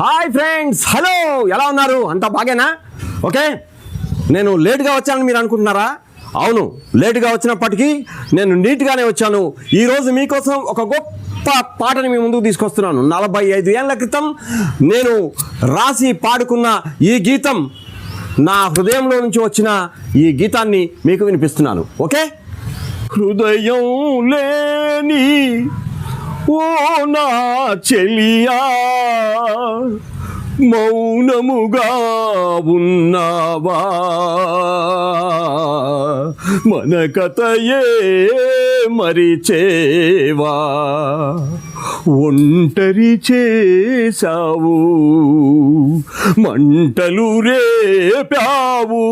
Hi friends, hello, ఎలా ఉన్నారు? అంతా బాగేనా? ఓకే, నేను లేట్గా వచ్చానని మీరు అనుకుంటున్నారా? అవును, లేట్గా వచ్చినప్పటికీ నేను నీట్గానే వచ్చాను. ఈరోజు మీకోసం ఒక గొప్ప పాటని మీ ముందుకు తీసుకొస్తున్నాను. 45 ఏళ్ల క్రితం నేను రాసి పాడుకున్న ఈ గీతం, నా హృదయంలో నుంచి వచ్చిన ఈ గీతాన్ని మీకు వినిపిస్తున్నాను. ఓకే, హృదయం లేని ఓ నా చెలియా, మౌనముగా ఉన్నావా, మన కథయే మరిచేవా, ఒంటరి చేసావు, మంటలు రేపావు,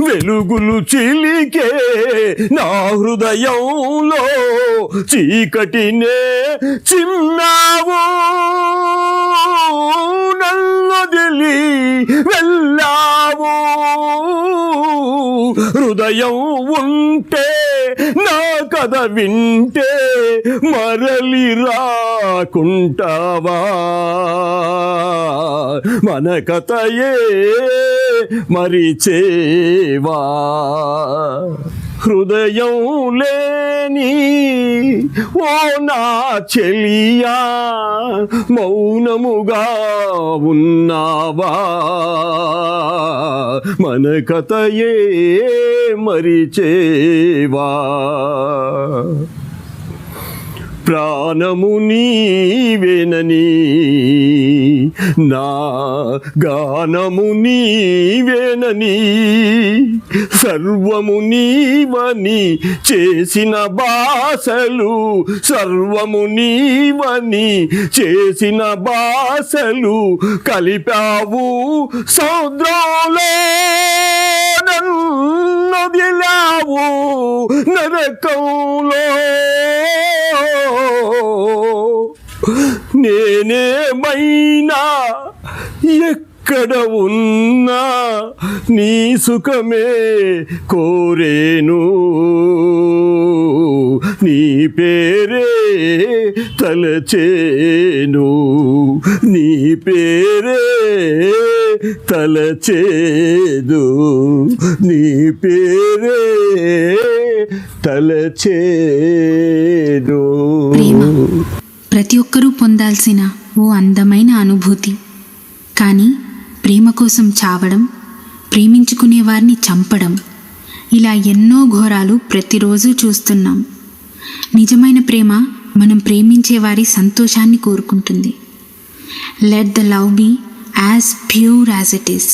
వెలుగులు చిలికే నా హృదయంలో చీకటినే చిమ్మావు, నన్నొదిలి వెళ్ళావు. హృదయం ఉంటే నా కథ వింటే మరలి రాకుంటావా, మన కథయే మరిచేవా. హృదయం లేని ఓ నా చెలియా, మౌనముగా ఉన్నావా, మన కథయే మరిచేవా. ప్రాణము నీవేనని, నా గానము నీవేనని, సర్వము నీవని చేసిన బాసలు, సర్వము నీవని చేసిన బాసలు కలిపావు సముద్రంలో, నన్నొదిలావు నరకంలో. నేనేమైనా ఎక్కడ ఉన్నా నీ సుఖమే కోరేను, నీ పేరే తలచేను, నీ పేరే తలచేదు, నీ పేరే తలచేదు. ప్రతి ఒక్కరూ పొందాల్సిన ఓ అందమైన అనుభూతి. కానీ ప్రేమ కోసం చావడం, ప్రేమించుకునే వారిని చంపడం, ఇలా ఎన్నో ఘోరాలు ప్రతిరోజు చూస్తున్నాం. నిజమైన ప్రేమ మనం ప్రేమించే వారి సంతోషాన్ని కోరుకుంటుంది. Let the love be as pure as it is.